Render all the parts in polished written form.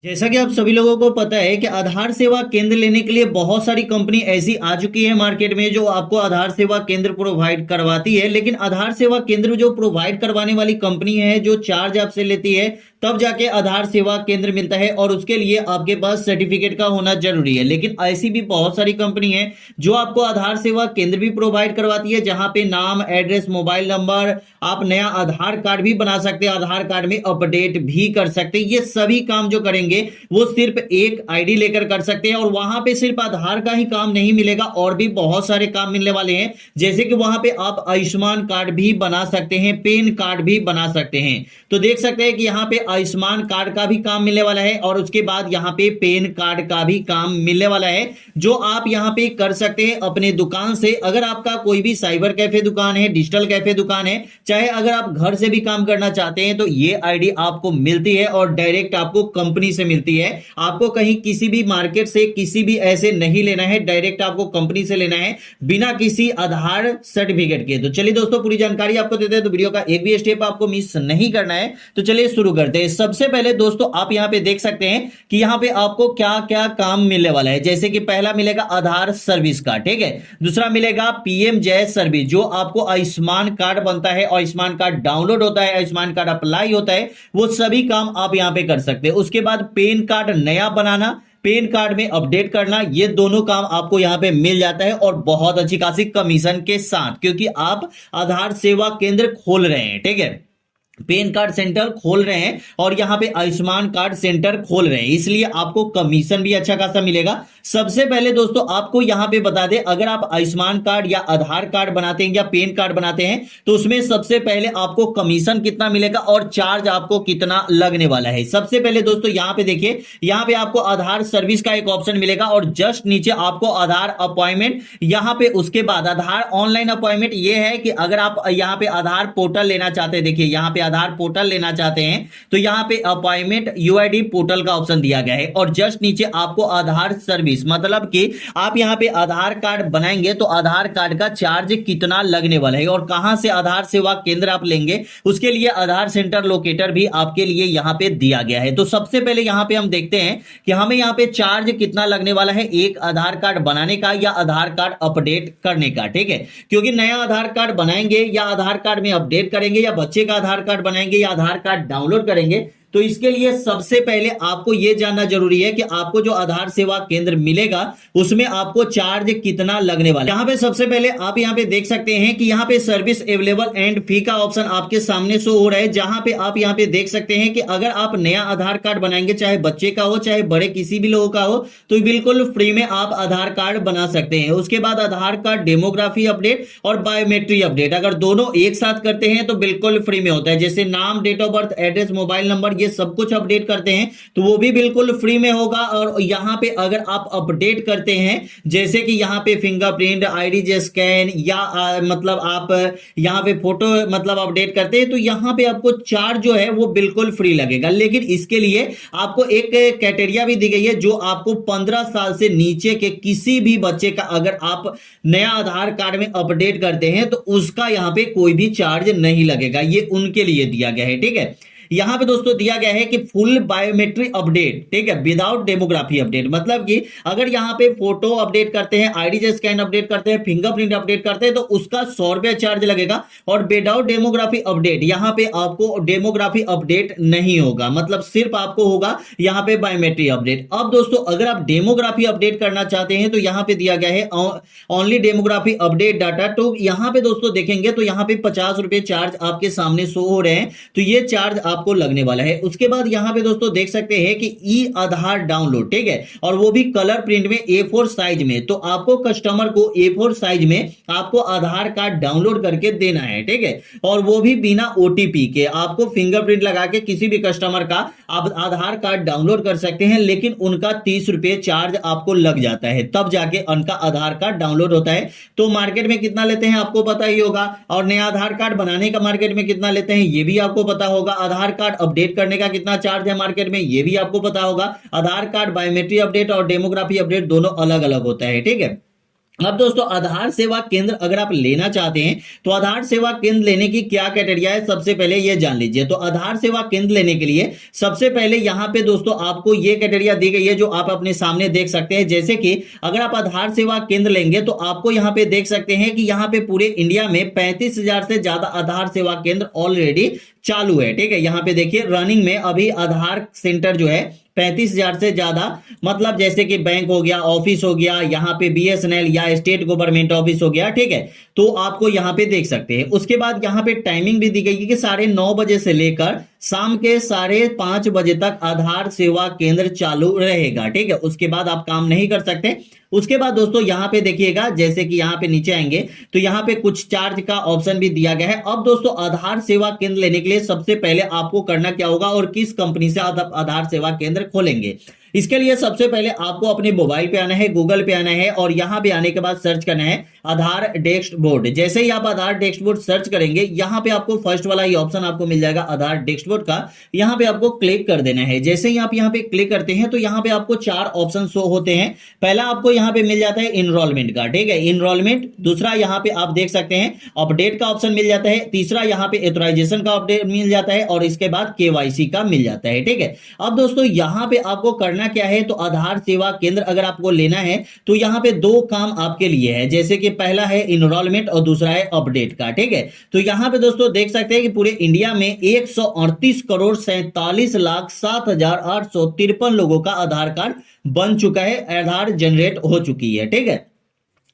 जैसा कि आप सभी लोगों को पता है कि आधार सेवा केंद्र लेने के लिए बहुत सारी कंपनी ऐसी आ चुकी है मार्केट में जो आपको आधार सेवा केंद्र प्रोवाइड करवाती है। लेकिन आधार सेवा केंद्र जो प्रोवाइड करवाने वाली कंपनी है जो चार्ज आपसे लेती है तब जाके आधार सेवा केंद्र मिलता है और उसके लिए आपके पास सर्टिफिकेट का होना जरूरी है। लेकिन ऐसी भी बहुत सारी कंपनी है जो आपको आधार सेवा केंद्र भी प्रोवाइड करवाती है, जहां पे नाम, एड्रेस, मोबाइल नंबर, आप नया आधार कार्ड भी बना सकते हैं, आधार कार्ड में अपडेट भी कर सकते हैं। ये सभी काम जो करेंगे वो सिर्फ एक आईडी लेकर कर सकते हैं और वहां पे सिर्फ आधार का ही काम नहीं मिलेगा, और भी बहुत सारे काम मिलने वाले हैं। जैसे कि वहां पे आप आयुष्मान कार्ड भी बना सकते हैं, पैन कार्ड भी बना सकते हैं। तो देख सकते हैं कि यहाँ पे आयुष्मान कार्ड का भी काम मिलने वाला है और उसके बाद यहाँ पे पैन कार्ड का भी काम मिलने वाला है, जो आप यहाँ पे कर सकते हैं अपने दुकान से। अगर आपका कोई भी साइबर कैफे दुकान है, डिजिटल कैफे दुकान है, चाहे अगर आप घर से भी काम करना चाहते हैं, तो ये आईडी आपको मिलती है और डायरेक्ट आपको कंपनी से मिलती है। आपको कहीं किसी भी मार्केट से किसी भी ऐसे नहीं लेना है, डायरेक्ट आपको कंपनी से लेना है बिना किसी आधार सर्टिफिकेट के। तो चलिए दोस्तों, पूरी जानकारी आपको देते हैं, तो वीडियो का एक भी स्टेप आपको मिस नहीं करना है। तो चलिए शुरू करते हैं। सबसे पहले दोस्तों आप यहां पे देख सकते हैं कि यहां पे आपको क्या क्या काम मिलने वाला है। जैसे कि पहला मिलेगा आधार सर्विस का, ठीक है। दूसरा मिलेगा पीएम जय सर्विस, जो आपको आयुष्मान कार्ड बनता है, आयुष्मान कार्ड डाउनलोड होता है, आयुष्मान कार्ड अप्लाई होता है, वो सभी काम आप यहां पे कर सकते हैं। उसके बाद पैन कार्ड नया बनाना, पैन कार्ड में अपडेट करना, ये दोनों काम आपको यहां पे मिल जाता है और बहुत अच्छी खासी कमीशन के साथ, क्योंकि आप आधार सेवा केंद्र खोल रहे हैं, ठीक है। पैन कार्ड सेंटर खोल रहे हैं और यहां पे आयुष्मान कार्ड सेंटर खोल रहे हैं, इसलिए आपको कमीशन भी अच्छा खासा मिलेगा। सबसे पहले दोस्तों आपको यहां पे बता दें, अगर आप आयुष्मान कार्ड या आधार कार्ड बनाते हैं या पैन कार्ड बनाते हैं तो उसमें सबसे पहले आपको कमीशन कितना मिलेगा और चार्ज आपको कितना लगने वाला है। सबसे पहले दोस्तों यहां पे देखिए, यहां पे आपको आधार सर्विस का एक ऑप्शन मिलेगा और जस्ट नीचे आपको आधार अपॉइंटमेंट, यहां पे उसके बाद आधार ऑनलाइन अपॉइंटमेंट। ये है कि अगर आप यहां पे आधार पोर्टल लेना चाहते हैं, देखिए यहां पे आधार पोर्टल लेना चाहते हैं तो यहां पे अपॉइंटमेंट यूआईडी पोर्टल का ऑप्शन दिया गया है और जस्ट नीचे आपको आधार सर्विस, मतलब कि आप यहां पे आधार कार्ड बनाएंगे तो आधार कार्ड का चार्ज कितना लगने वाला है और कहां से आधार सेवा केंद्र आप लेंगे, उसके लिए आधार सेंटर लोकेटर भी आपके लिए यहां पे दिया गया है। तो सबसे पहले यहां पे हम देखते हैं कि हमें यहां पे चार्ज कितना लगने वाला है एक आधार कार्ड बनाने का या आधार कार्ड अपडेट करने का, ठीक है। क्योंकि नया आधार कार्ड बनाएंगे या आधार कार्ड में अपडेट करेंगे या बच्चे का आधार कार्ड बनाएंगे या आधार कार्ड डाउनलोड करेंगे, तो इसके लिए सबसे पहले आपको यह जानना जरूरी है कि आपको जो आधार सेवा केंद्र मिलेगा उसमें आपको चार्ज कितना लगने वाला है। यहां पे सबसे पहले आप यहां पे देख सकते हैं कि यहां पे सर्विस अवेलेबल एंड फी का ऑप्शन आपके सामने शो हो रहा है, जहां पे आप यहां पे देख सकते हैं कि अगर आप नया आधार कार्ड बनाएंगे, चाहे बच्चे का हो चाहे बड़े किसी भी लोगों का हो, तो बिल्कुल फ्री में आप आधार कार्ड बना सकते हैं। उसके बाद आधार कार्ड डेमोग्राफी अपडेट और बायोमेट्रिक अपडेट, अगर दोनों एक साथ करते हैं तो बिल्कुल फ्री में होता है। जैसे नाम, date of birth, address, mobile number, ये सब कुछ अपडेट करते हैं तो वो भी बिल्कुल फ्री में होगा। और यहां पे अगर आप अपडेट करते हैं, जैसे कि यहां पे फिंगरप्रिंट, आईडी स्कैन या मतलब आप यहां पे फोटो मतलब अपडेट करते हैं, तो यहां पे आपको चार्ज जो है वो बिल्कुल फ्री लगेगा। लेकिन इसके लिए आपको एक क्राइटेरिया भी दी गई है, जो आपको 15 साल से नीचे के किसी भी बच्चे का अगर आप नया आधार कार्ड में अपडेट करते हैं तो उसका यहां पे कोई भी चार्ज नहीं लगेगा। ये उनके लिए दिया गया है, ठीक है। यहां पे दोस्तों दिया गया है कि फुल बायोमेट्रिक अपडेट, ठीक है, विदाउट डेमोग्राफी अपडेट, मतलब कि अगर यहां पे फोटो अपडेट करते हैं, आईडी स्कैन अपडेट करते हैं, फिंगरप्रिंट अपडेट करते हैं तो उसका 100 रुपया चार्ज लगेगा। और विदाउट डेमोग्राफी अपडेट, यहां पे आपको डेमोग्राफी अपडेट नहीं होगा, मतलब सिर्फ आपको होगा यहां पे बायोमेट्रिक अपडेट। अब दोस्तों अगर आप डेमोग्राफी अपडेट करना चाहते हैं तो यहां पे दिया गया है ओनली डेमोग्राफी अपडेट डाटा। तो यहां पे दोस्तों देखेंगे तो यहां पे 50 रुपए चार्ज आपके सामने शो हो रहे हैं, तो ये चार्ज आपको लगने वाला है। उसके बाद यहां पे दोस्तों देख सकते हैं कि ई आधार डाउनलोड, ठीक है, और वो भी कलर प्रिंट में A4 साइज में। तो आपको कस्टमर को A4 साइज में आपको आधार कार्ड डाउनलोड करके देना है, ठीक है, और वो भी बिना ओटीपी के। आपको फिंगरप्रिंट लगा के किसी भी कस्टमर का आप आधार कार्ड डाउनलोड कर सकते हैं, लेकिन उनका 30 रुपए चार्ज आपको लग जाता है, तब जाके उनका आधार कार्ड डाउनलोड होता है। तो मार्केट में कितना लेते हैं आपको पता ही होगा, और नया आधार कार्ड बनाने का मार्केट में कितना लेते हैं ये भी आपको पता होगा। आधार कार्ड अपडेट करने का कितना चार्ज है मार्केट में ये भी आपको पता होगा। आधार कार्ड बायोमेट्रिक अपडेट और डेमोग्राफी अपडेट दोनों अलग अलग होता है, ठीक है। अब दोस्तों आधार सेवा केंद्र अगर आप लेना चाहते हैं तो आधार सेवा केंद्र लेने की क्या क्राइटेरिया है, सबसे पहले ये जान लीजिए। तो आधार सेवा केंद्र लेने के लिए सबसे पहले यहाँ पे दोस्तों आपको ये क्राइटेरिया दी गई है जो आप अपने सामने देख सकते हैं। जैसे कि अगर आप आधार सेवा केंद्र लेंगे तो आपको यहाँ पे देख सकते हैं कि यहाँ पे पूरे इंडिया में 35,000 से ज्यादा आधार सेवा केंद्र ऑलरेडी चालू है। ठीक है, यहाँ पे देखिए रनिंग में अभी आधार सेंटर जो है 35,000 से ज्यादा, मतलब जैसे कि बैंक हो गया, ऑफिस हो गया, यहाँ पे बीएसएनएल या स्टेट गवर्नमेंट ऑफिस हो गया। ठीक है, तो आपको यहाँ पे देख सकते हैं। उसके बाद यहाँ पे टाइमिंग भी दी गई है कि 9:30 बजे से लेकर शाम के 5:30 बजे तक आधार सेवा केंद्र चालू रहेगा। ठीक है, उसके बाद आप काम नहीं कर सकते। उसके बाद दोस्तों यहाँ पे देखिएगा, जैसे कि यहाँ पे नीचे आएंगे तो यहाँ पे कुछ चार्ज का ऑप्शन भी दिया गया है। अब दोस्तों आधार सेवा केंद्र लेने के लिए सबसे पहले आपको करना क्या होगा और किस कंपनी से आप आधार सेवा केंद्र खोलेंगे, इसके लिए सबसे पहले आपको अपने मोबाइल पे आना है, गूगल पे आना है और यहां पे आने के बाद सर्च करना है आधार डैशबोर्ड। जैसे ही आप आधार डैशबोर्ड सर्च करेंगे यहां पे आपको फर्स्ट वाला ही ऑप्शन आपको मिल जाएगा आधार डैशबोर्ड का, यहां पे आपको क्लिक कर देना है। जैसे ही आप यहां पे क्लिक करते हैं तो यहां पे आपको 4 ऑप्शन शो होते हैं। पहला आपको यहां पे मिल जाता है इनरोलमेंट का। ठीक है, इनरोलमेंट। दूसरा यहां पे आप देख सकते हैं अपडेट का ऑप्शन मिल जाता है। तीसरा यहां पे ऑथराइजेशन का अपडेट मिल जाता है और इसके बाद केवाईसी का मिल जाता है। ठीक है, अब दोस्तों यहां पे आपको करना क्या है, तो आधार सेवा केंद्र अगर आपको लेना है तो यहां पे 2 काम आपके लिए है। जैसे कि पहला है इनरोलमेंट और दूसरा है अपडेट का। ठीक है, तो यहां पे दोस्तों देख सकते हैं कि पूरे इंडिया में 138 करोड़ 47 लाख 7,853 लोगों का आधार कार्ड बन चुका है, आधार जनरेट हो चुकी है। ठीक है,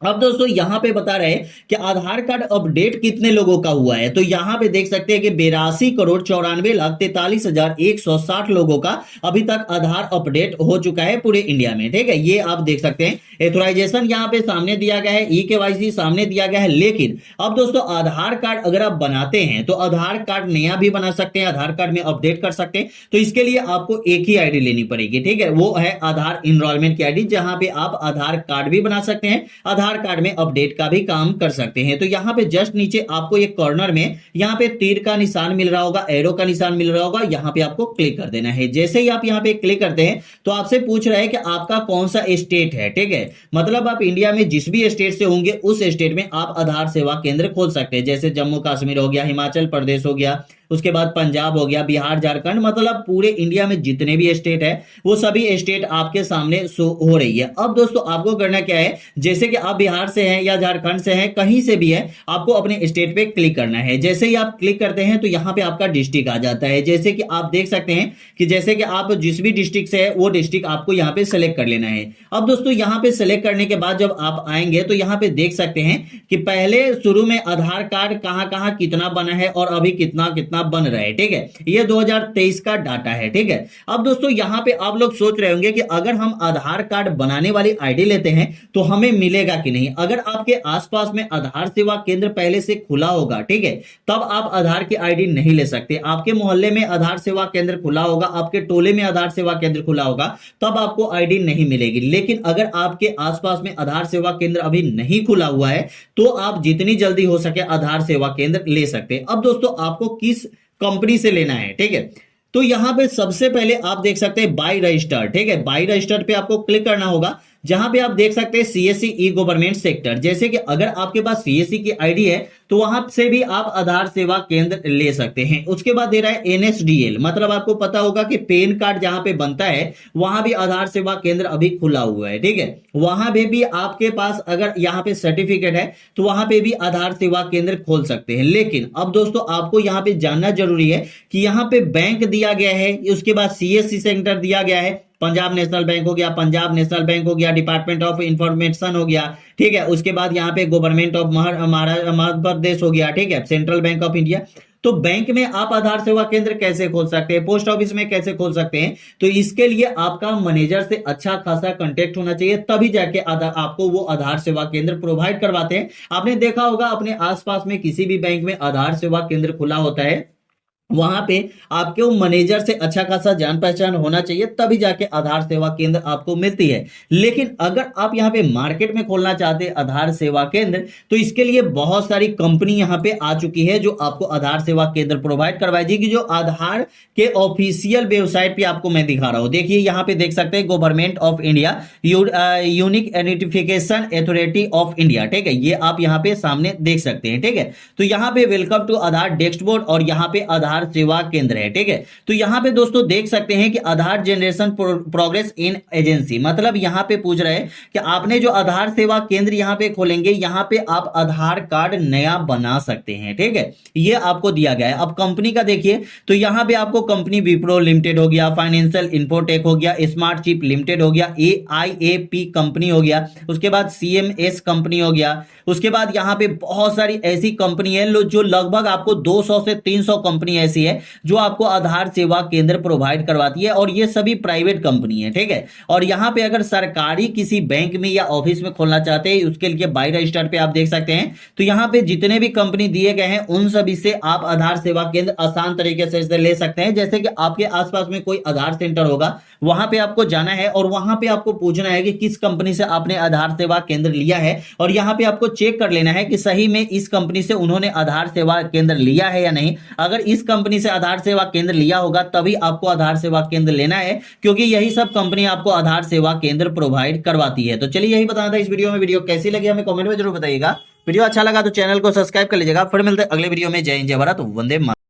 अब दोस्तों यहां पे बता रहे हैं कि आधार कार्ड अपडेट कितने लोगों का हुआ है, तो यहां पे देख सकते हैं कि 82 करोड़ 94 लाख 43,160 लोगों का अभी तक आधार अपडेट हो चुका है पूरे इंडिया में। ठीक है, ये आप देख सकते हैं। एथोराइजेशन यहां पे सामने दिया गया है, केवाईसी सामने दिया गया है। लेकिन अब दोस्तों आधार कार्ड अगर आप बनाते हैं तो आधार कार्ड नया भी बना सकते हैं, आधार कार्ड में अपडेट कर सकते हैं। तो इसके लिए आपको एक ही आईडी लेनी पड़ेगी। ठीक है, वो है आधार इनरोलमेंट की आईडी, जहां पे आप आधार कार्ड भी बना सकते हैं, आधार कार्ड में अपडेट का भी काम कर सकते हैं। तो यहां पे जस्ट नीचे आपको एक कॉर्नर में यहां पे तीर का निशान मिल रहा होगा, एरो का निशान मिल रहा होगा, यहां पे आपको क्लिक कर देना है। जैसे ही आप यहां पे क्लिक करते हैं तो आपसे पूछ रहा है कि आपका कौन सा स्टेट है। ठीक है, मतलब आप इंडिया में जिस भी स्टेट से होंगे उस स्टेट में आप आधार सेवा केंद्र खोल सकते हैं। जैसे जम्मू कश्मीर हो गया, हिमाचल प्रदेश हो गया, उसके बाद पंजाब हो गया, बिहार, झारखंड, मतलब पूरे इंडिया में जितने भी स्टेट है वो सभी स्टेट आपके सामने शो हो रही है। अब दोस्तों आपको करना क्या है, जैसे कि आप बिहार से हैं या झारखंड से हैं, कहीं से भी है, आपको अपने स्टेट पे क्लिक करना है। जैसे ही आप क्लिक करते हैं तो यहां पे आपका डिस्ट्रिक्ट आ जाता है। जैसे कि आप देख सकते हैं कि जैसे कि आप जिस भी डिस्ट्रिक्ट से है वो डिस्ट्रिक्ट आपको यहां पे सेलेक्ट कर लेना है। अब दोस्तों यहां पे सेलेक्ट करने के बाद जब आप आएंगे तो यहां पे देख सकते हैं कि पहले शुरू में आधार कार्ड कहां कहां कितना बना है और अभी कितना कितना बन रहा है। ठीक है, ये 2023 का डाटा है। ठीक है, अब दोस्तों यहां पे आप लोग सोच रहे होंगे कि अगर हम आधार कार्ड बनाने वाली आईडी लेते हैं तो हमें मिलेगा कि नहीं। अगर आपके आसपास में आधार सेवा केंद्र पहले से खुला होगा, ठीक है, तब आप आधार की आईडी नहीं ले सकते। आपके मोहल्ले में आधार सेवा केंद्र खुला होगा, आपके टोले में आधार सेवा केंद्र खुला होगा, तब आपको आईडी नहीं मिलेगी। लेकिन अगर आपके आसपास में आधार सेवा केंद्र अभी नहीं खुला हुआ है तो आप जितनी जल्दी हो सके आधार सेवा केंद्र ले सकते हैं। अब दोस्तों आपको किस कंपनी से लेना है, ठीक है, तो यहां पे सबसे पहले आप देख सकते हैं बाय रजिस्टर्ड। ठीक है, बाय रजिस्टर्ड पे आपको क्लिक करना होगा, जहां पे आप देख सकते हैं सीएससी ई गवर्नमेंट सेक्टर। जैसे कि अगर आपके पास सीएससी की आईडी है तो वहां से भी आप आधार सेवा केंद्र ले सकते हैं। उसके बाद दे रहा है एनएसडीएल, मतलब आपको पता होगा कि पैन कार्ड जहां पे बनता है वहां भी आधार सेवा केंद्र अभी खुला हुआ है। ठीक है, वहां पे भी आपके पास अगर यहाँ पे सर्टिफिकेट है तो वहां पे भी आधार सेवा केंद्र खोल सकते हैं। लेकिन अब दोस्तों आपको यहाँ पे जानना जरूरी है कि यहाँ पे बैंक दिया गया है, उसके बाद सीएससी सेंटर दिया गया है, पंजाब नेशनल बैंक हो गया, पंजाब नेशनल बैंक हो गया, डिपार्टमेंट ऑफ इंफॉर्मेशन हो गया। ठीक है, उसके बाद यहाँ पे गवर्नमेंट ऑफ मध्य प्रदेश हो गया। ठीक है, सेंट्रल बैंक ऑफ इंडिया। तो बैंक में आप आधार सेवा केंद्र कैसे खोल सकते हैं, पोस्ट ऑफिस में कैसे खोल सकते हैं, तो इसके लिए आपका मैनेजर से अच्छा खासा कांटेक्ट होना चाहिए, तभी जाके आपको वो आधार सेवा केंद्र प्रोवाइड करवाते हैं। आपने देखा होगा अपने आसपास में किसी भी बैंक में आधार सेवा केंद्र खुला होता है, वहां पे आपके मैनेजर से अच्छा खासा जान पहचान होना चाहिए, तभी जाके आधार सेवा केंद्र आपको मिलती है। लेकिन अगर आप यहाँ पे मार्केट में खोलना चाहते हैं आधार सेवा केंद्र, तो इसके लिए बहुत सारी कंपनी यहाँ पे आ चुकी है जो आपको आधार सेवा केंद्र प्रोवाइड करवाएगी, जो आधार के ऑफिशियल वेबसाइट पे आपको मैं दिखा रहा हूं। देखिए यहाँ पे देख सकते हैं government of India unique identification authority of India, ठीक है, ये आप यहाँ पे सामने देख सकते हैं, ठीक है। तो यहाँ पे वेलकम टू आधार डैशबोर्ड और यहाँ पे आधार सेवा केंद्र है, ठीक है। तो यहाँ पे दोस्तों देख सकते हैं कि आधार जनरेशन प्रोग्रेस इन एजेंसी, मतलब यहाँ पे पूछ रहे हैं कि आपने जो आधार सेवा केंद्र यहाँ पे खोलेंगे, यहाँ पे आप आधार कार्ड नया बना सकते हैं, ठीक है, ये आपको दिया गया है। अब कंपनी का देखिए, तो यहाँ पे आपको कंपनी विप्रो लिमिटेड हो गया, फाइनेंशियल इन्फोटेक हो गया, स्मार्ट चिप लिमिटेड हो गया, AIAP कंपनी हो गया, उसके बाद CMS कंपनी हो गया, उसके बाद यहाँ पे बहुत सारी ऐसी कंपनी है जो लगभग आपको 200 से 300 कंपनी ऐसी है जो आपको आधार सेवा केंद्र प्रोवाइड करवाती है, और ये सभी प्राइवेट कंपनी है, ठीक है। और यहाँ पे अगर सरकारी किसी बैंक में या ऑफिस में खोलना चाहते हैं, उसके लिए बाय रजिस्टर पे आप देख सकते हैं, तो यहाँ पे जितने भी कंपनी दिए गए हैं उन सभी से आप आधार सेवा केंद्र आसान तरीके से ले सकते हैं। जैसे कि आपके आसपास में कोई आधार सेंटर होगा, वहां पे आपको जाना है और वहां पे आपको पूछना है कि किस कंपनी से आपने आधार सेवा केंद्र लिया है, और यहाँ पे आपको चेक कर लेना है कि सही में इस कंपनी से उन्होंने आधार सेवा केंद्र लिया है या नहीं। अगर इस कंपनी से आधार सेवा केंद्र लिया होगा तभी आपको आधार सेवा केंद्र लेना है, क्योंकि यही सब कंपनी आपको आधार सेवा केंद्र प्रोवाइड करवाती है। तो चलिए यही बताना था इस वीडियो में। वीडियो कैसी लगी हमें कमेंट में जरूर बताइएगा। वीडियो अच्छा लगा तो चैनल को सब्सक्राइब कर लीजिएगा। फिर मिलते हैं अगले वीडियो में। जय हिंद, जय भारत, वंदे मातरम।